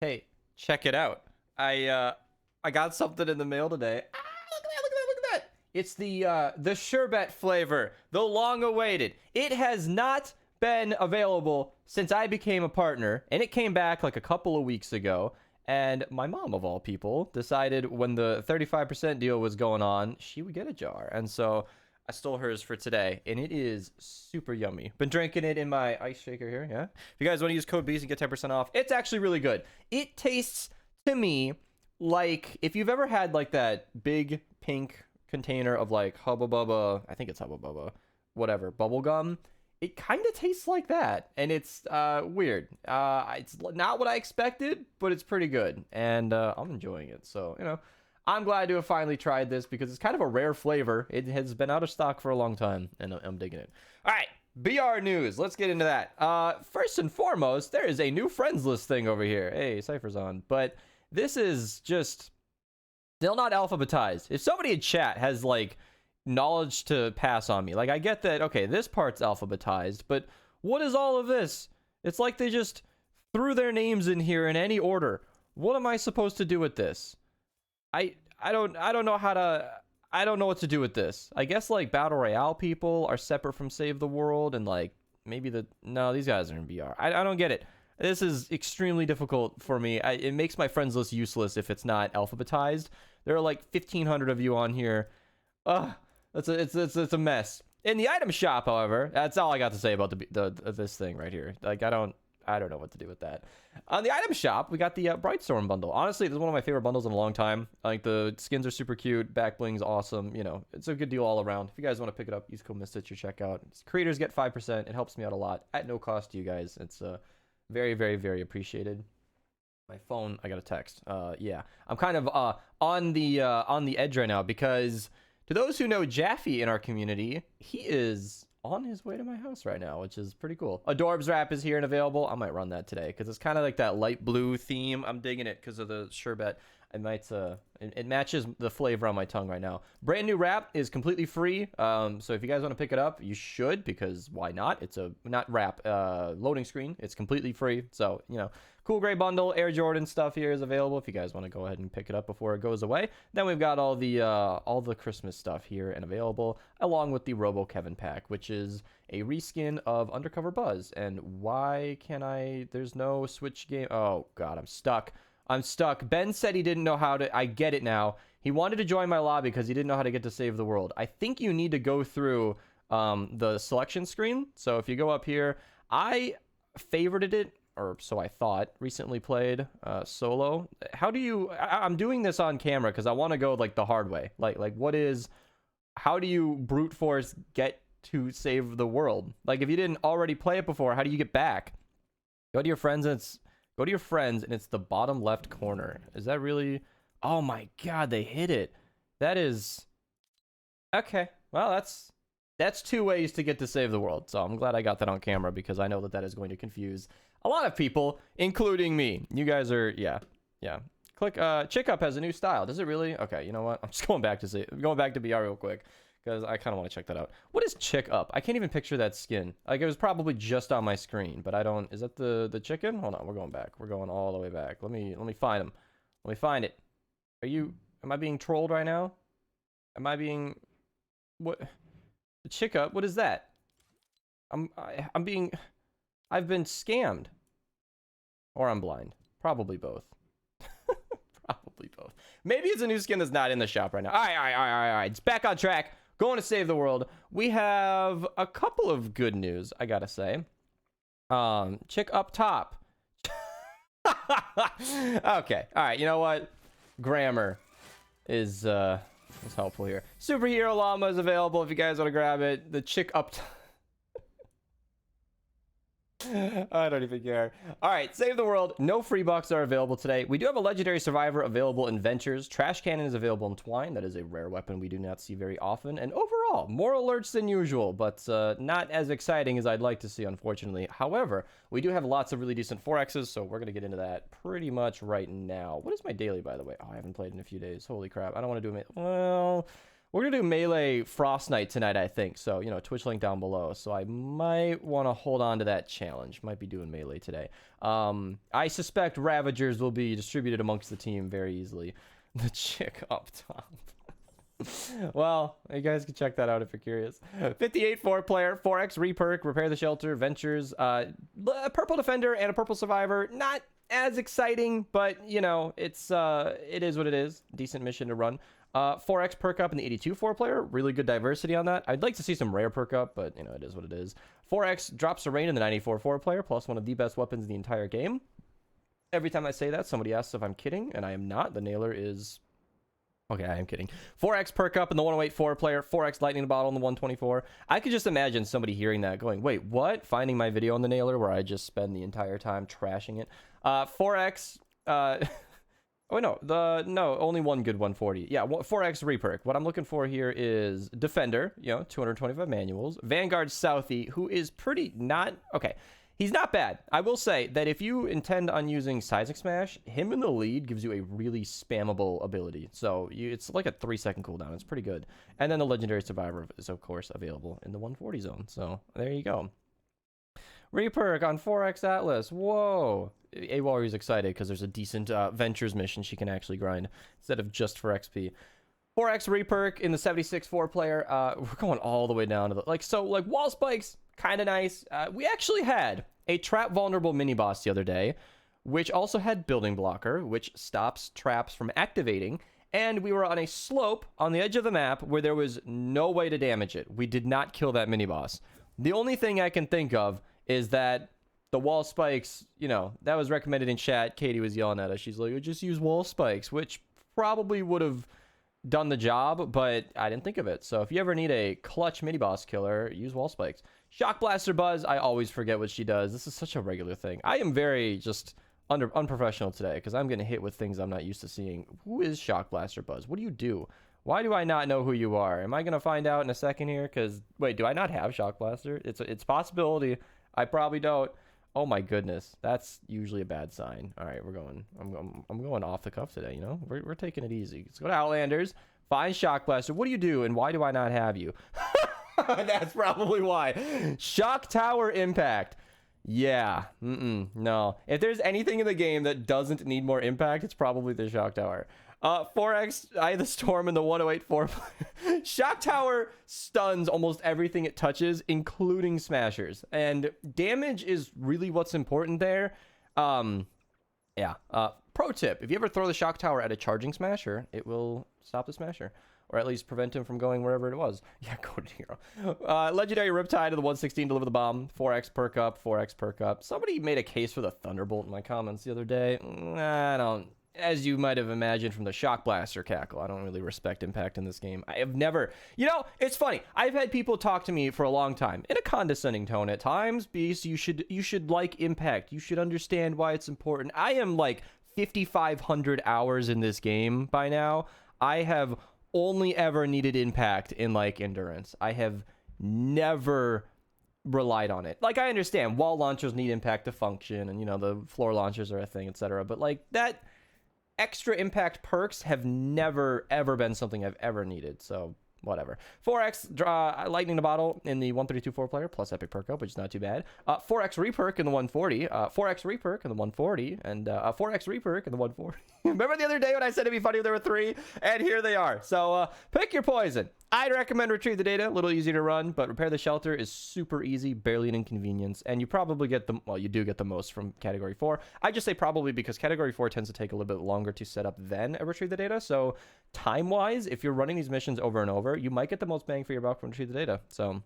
Hey, check it out. I got something in the mail today. Ah, look at that, look at that, look at that. It's the sherbet flavor, the long awaited. It has not been available since I became a partner, and it came back like a couple of weeks ago. And my mom, of all people, decided when the 35% deal was going on, she would get a jar. And so I stole hers for today, and it is super yummy. Been drinking it in my ice shaker here, yeah? If you guys want to use code BEAST and get 10% off, it's actually really good. It tastes, to me, like if you've ever had like that big pink container of like Hubba Bubba, I think it's Hubba Bubba, whatever, bubble gum. It kind of tastes like that, and it's weird. It's not what I expected, but it's pretty good, and I'm enjoying it. So, you know, I'm glad to have finally tried this because it's kind of a rare flavor. It has been out of stock for a long time, and I'm digging it. All right, BR news. Let's get into that. First and foremost, there is a new friends list thing over here. Hey, Cypher's on, but this is just still not alphabetized. If somebody in chat has like knowledge to pass on me, like I get that, okay, this part's alphabetized, but what is all of this? It's like they just threw their names in here in any order. What am I supposed to do with this? I don't know how to, I don't know what to do with this. I guess like battle royale people are separate from save the world, and like maybe no, these guys are in BR. I don't get it. This is extremely difficult for me. It makes my friends list useless if it's not alphabetized. There are like 1,500 of you on here. It's a mess. In the item shop, however, that's all I got to say about this thing right here. Like I don't know what to do with that. On the item shop, we got the Brightstorm bundle. Honestly, this is one of my favorite bundles in a long time. Like the skins are super cute, back bling's awesome. You know, it's a good deal all around. If you guys want to pick it up, use code Mista at your checkout. Creators get 5%. It helps me out a lot at no cost to you guys. It's very, very, very appreciated. My phone, I got a text. Yeah, I'm kind of on the edge right now because to those who know Jaffe in our community, he is on his way to my house right now, which is pretty cool. Adorbs wrap is here and available. I might run that today because it's kind of like that light blue theme. I'm digging it because of the sherbet. I might it matches the flavor on my tongue right now. Brand new wrap is completely free. So if you guys want to pick it up, you should, because why not? It's a not wrap, loading screen. It's completely free. So, you know, cool gray bundle, Air Jordan stuff here is available if you guys want to go ahead and pick it up before it goes away. Then we've got all the Christmas stuff here and available, along with the Robo Kevin pack, which is a reskin of Undercover Buzz. And why can there's no Switch game? Oh God, I'm stuck. Ben said he didn't know how to. I get it now. He wanted to join my lobby because he didn't know how to get to save the world. I think you need to go through the selection screen. So if you go up here, I favorited it, or so I thought. Recently played solo. How do you? I'm doing this on camera because I want to go like the hard way. Like how do you brute force get to save the world? Like if you didn't already play it before, how do you get back? Go to your friends and it's the bottom left corner. Is that really? Oh my God, they hit it. That is okay. Well, that's two ways to get to save the world. So I'm glad I got that on camera because I know that is going to confuse a lot of people, including me. You guys are, yeah. Click, Chick Up has a new style. Does it really? Okay, you know what? I'm just going back to BR real quick because I kind of want to check that out. What is Chick Up? I can't even picture that skin. Like it was probably just on my screen, but I don't. Is that the chicken? Hold on, we're going back. We're going all the way back. Let me find him. Let me find it. Am I being trolled right now? Am I being what? The Chick Up? What is that? I've been scammed, or I'm blind. Probably both. Probably both. Maybe it's a new skin that's not in the shop right now. All right. It's back on track. Going to save the world. We have a couple of good news, I gotta say. Chick up top. Okay. All right. You know what? Grammar is helpful here. Superhero llama is available if you guys want to grab it. The chick up top. I don't even care. All right, save the world. No free bucks are available today. We do have a legendary survivor available in Ventures. Trash cannon is available in Twine. That is a rare weapon we do not see very often. And overall, more alerts than usual, but not as exciting as I'd like to see, unfortunately. However, we do have lots of really decent 4Xs, so we're going to get into that pretty much right now. What is my daily, by the way? Oh, I haven't played in a few days. Holy crap. I don't want to do it. Well, We're gonna do melee Frost Knight tonight, I think. So, you know, Twitch link down below. So I might want to hold on to that challenge. Might be doing melee today. I suspect Ravagers will be distributed amongst the team very easily. The chick up top. Well, you guys can check that out if you're curious. 58 4-player, 4x reperk, repair the shelter, ventures, a purple defender and a purple survivor. Not as exciting, but you know, it is what it is. Decent mission to run. 4x perk up in the 82 4-player. Really good diversity on that. I'd like to see some rare perk up, but you know, it is what it is. 4x drops a rain in the 94 4-player, plus one of the best weapons in the entire game. Every time I say that, somebody asks if I'm kidding, and I am not. The nailer is... Okay, I am kidding. 4x perk up in the 108 4-player, 4x lightning bottle in the 124. I could just imagine somebody hearing that going, wait, what? Finding my video on the nailer where I just spend the entire time trashing it. 4x... Oh, no, only one good 140. Yeah, 4x reperk. What I'm looking for here is Defender, you know, 225 manuals. Vanguard Southie, who is pretty not... Okay, he's not bad. I will say that if you intend on using Seismic Smash, him in the lead gives you a really spammable ability. So it's like a 3-second cooldown. It's pretty good. And then the Legendary Survivor is, of course, available in the 140 zone. So there you go. Reperk on 4x Atlas. Whoa. A-Warrior's excited because there's a decent Ventures mission she can actually grind instead of just for XP. 4x reperk in the 76 4-player. We're going all the way down to the... Like wall spikes, kind of nice. We actually had a trap vulnerable mini-boss the other day, which also had building blocker, which stops traps from activating. And we were on a slope on the edge of the map where there was no way to damage it. We did not kill that mini-boss. The only thing I can think of is that the wall spikes, you know, that was recommended in chat. Katie was yelling at us. She's like, just use wall spikes, which probably would have done the job, but I didn't think of it. So if you ever need a clutch mini boss killer, use wall spikes. Shock Blaster Buzz, I always forget what she does. This is such a regular thing. I am very just unprofessional today because I'm getting hit with things I'm not used to seeing. Who is Shock Blaster Buzz? What do you do? Why do I not know who you are? Am I going to find out in a second here? Because, wait, do I not have Shock Blaster? It's a possibility. I probably don't. Oh my goodness, that's usually a bad sign. All right, I'm going off the cuff today, you know? We're taking it easy. Let's go to Outlanders, find Shock Blaster. What do you do, and why do I not have you? That's probably why. Shock Tower Impact. Yeah, no. If there's anything in the game that doesn't need more impact, it's probably the Shock Tower. 4x Eye of the Storm in the 108 4. Shock Tower stuns almost everything it touches, including smashers. And damage is really what's important there. Yeah. Pro tip, if you ever throw the Shock Tower at a charging smasher, it will stop the smasher. Or at least prevent him from going wherever it was. Yeah, go to hero. Legendary Riptide to the 116, deliver the bomb. 4x perk up, 4x perk up. Somebody made a case for the Thunderbolt in my comments the other day. I don't... As you might have imagined from the Shock Blaster cackle, I don't really respect impact in this game. I have never... You know, it's funny. I've had people talk to me for a long time, in a condescending tone at times, Beast, you should like impact. You should understand why it's important. I am like 5,500 hours in this game by now. I have only ever needed impact in like endurance. I have never relied on it. Like, I understand wall launchers need impact to function, and you know, the floor launchers are a thing, etc. But like that... Extra impact perks have never, ever been something I've ever needed, so whatever. 4x Lightning the Bottle in the 132 4-player, plus Epic Perk Up, which is not too bad. 4x Reperk in the 140, 4x Reperk in the 140, and 4x Reperk in the 140. Remember the other day when I said it'd be funny if there were 3? And here they are. So pick your poison. I'd recommend Retrieve the Data, a little easier to run, but Repair the Shelter is super easy, barely an inconvenience, and you probably get the, well, you do get the most from Category 4. I just say probably because Category 4 tends to take a little bit longer to set up than a Retrieve the Data, so time-wise, if you're running these missions over and over, you might get the most bang for your buck from Retrieve the Data, so...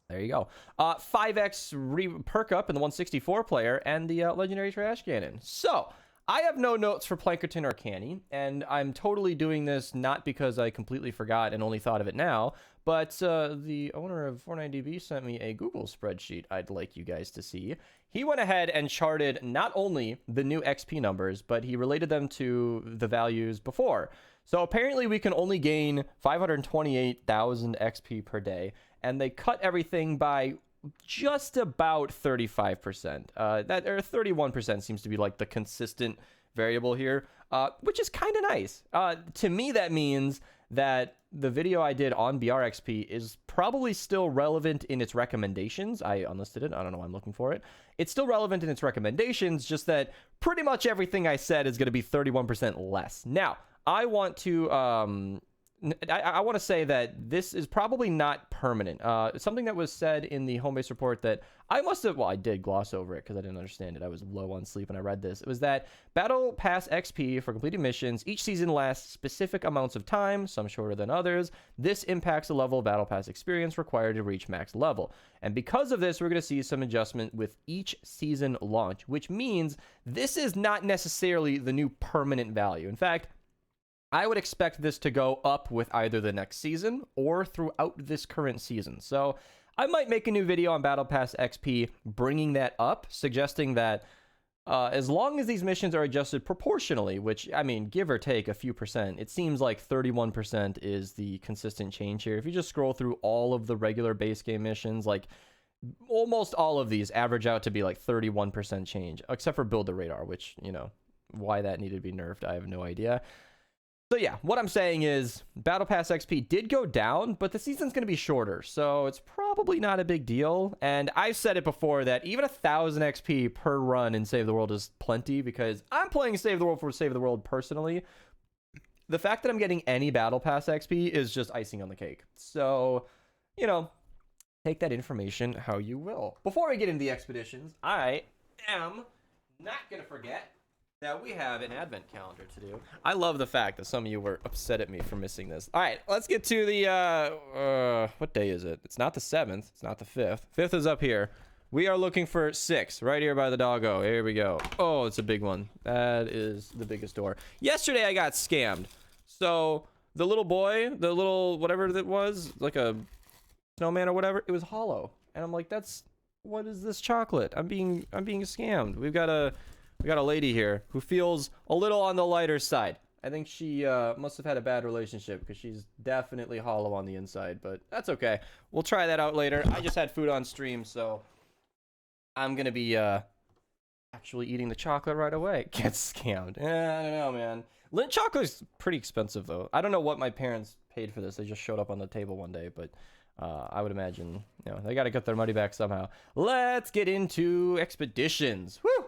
There you go. 5x perk up in the 164 player and the Legendary Trash Cannon. So, I have no notes for Plankerton or Canny, and I'm totally doing this not because I completely forgot and only thought of it now, but the owner of Fortnite sent me a Google spreadsheet I'd like you guys to see. He went ahead and charted not only the new XP numbers, but he related them to the values before. So apparently we can only gain 528,000 XP per day, and they cut everything by just about 35%. That or 31% seems to be like the consistent variable here, which is kind of nice. To me, that means that the video I did on BRXP is probably still relevant in its recommendations. I unlisted it. I don't know why I'm looking for it. It's still relevant in its recommendations, just that pretty much everything I said is going to be 31% less. Now, I want to I want to say that this is probably not permanent. Something that was said in the home base report that I must have, well, I did gloss over it because I didn't understand it. I was low on sleep when I read this. It was that Battle Pass XP for completed missions each season lasts specific amounts of time, some shorter than others. This impacts the level of Battle Pass experience required to reach max level. And because of this, we're going to see some adjustment with each season launch, which means this is not necessarily the new permanent value. In fact, I would expect this to go up with either the next season or throughout this current season. So I might make a new video on Battle Pass XP bringing that up, suggesting that as long as these missions are adjusted proportionally, which, I mean, give or take a few percent, it seems like 31% is the consistent change here. If you just scroll through all of the regular base game missions, like almost all of these average out to be like 31% change, except for Build the Radar, which, you know, why that needed to be nerfed, I have no idea. So yeah, what I'm saying is Battle Pass XP did go down, but the season's going to be shorter, so it's probably not a big deal. And I've said it before that even 1,000 XP per run in Save the World is plenty, because I'm playing Save the World for Save the World personally. The fact that I'm getting any Battle Pass XP is just icing on the cake. So, you know, take that information how you will. Before we get into the expeditions, I am not going to forget that we have an advent calendar to do. I love the fact that some of you were upset at me for missing this. All right, let's get to the, what day is it? It's not the 7th. It's not the 5th. 5th is up here. We are looking for 6 right here by the doggo. Here we go. Oh, it's a big one. That is the biggest door. Yesterday, I got scammed. So the little boy, the little whatever that was, like a snowman or whatever, it was hollow. And I'm like, what is this chocolate? I'm being scammed. We got a lady here who feels a little on the lighter side. I think she must have had a bad relationship, because she's definitely hollow on the inside, but that's okay. We'll try that out later. I just had food on stream, so I'm going to be actually eating the chocolate right away. Get scammed. I don't know, man. Lindt chocolate is pretty expensive, though. I don't know what my parents paid for this. They just showed up on the table one day, but I would imagine, you know, they got to get their money back somehow. Let's get into expeditions. Woo!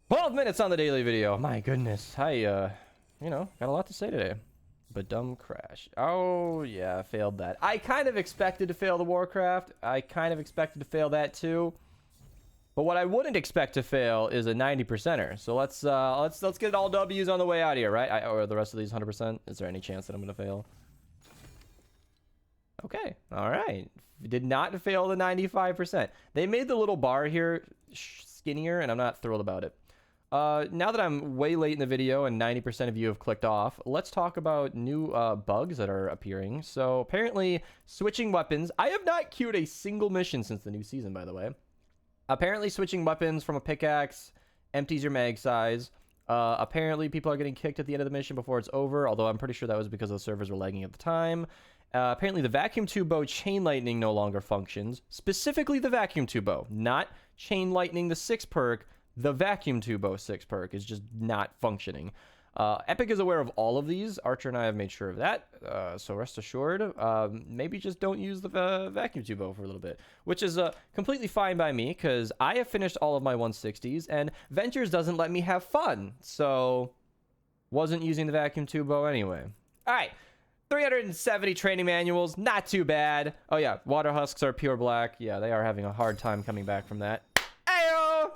12 minutes on the daily video. My goodness. I, you know, got a lot to say today. But dumb crash. Oh, yeah, failed that. I kind of expected to fail the Warcraft. I kind of expected to fail that too. But what I wouldn't expect to fail is a 90%er. So let's get all W's on the way out here, right? Or the rest of these 100%. Is there any chance that I'm going to fail? Okay. All right. Did not fail the 95%. They made the little bar here skinnier, and I'm not thrilled about it. Now that I'm way late in the video and 90% of you have clicked off, let's talk about new bugs that are appearing. So apparently switching weapons. I have not queued a single mission since the new season, by the way. Apparently switching weapons from a pickaxe empties your mag size. Apparently people are getting kicked at the end of the mission before it's over, although I'm pretty sure that was because the servers were lagging at the time. Apparently the vacuum tube bow chain lightning no longer functions. Specifically the vacuum tube bow, not chain lightning the 6 perk. The vacuum tube bow 6 perk is just not functioning. Epic is aware of all of these. Archer and I have made sure of that. So rest assured, maybe just don't use the vacuum tube bow for a little bit, which is completely fine by me, because I have finished all of my 160s and Ventures doesn't let me have fun. So wasn't using the vacuum tube bow anyway. All right. 370 training manuals. Not too bad. Oh yeah. Water husks are pure black. Yeah, they are having a hard time coming back from that.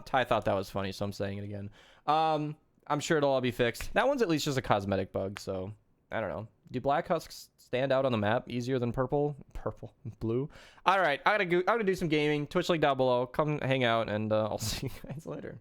Ty thought that was funny, so I'm saying it again. I'm sure it'll all be fixed. That one's at least just a cosmetic bug, so I don't know. Do black husks stand out on the map easier than purple? Blue? All right, I'm gonna do some gaming. Twitch link down below. Come hang out, and I'll see you guys later.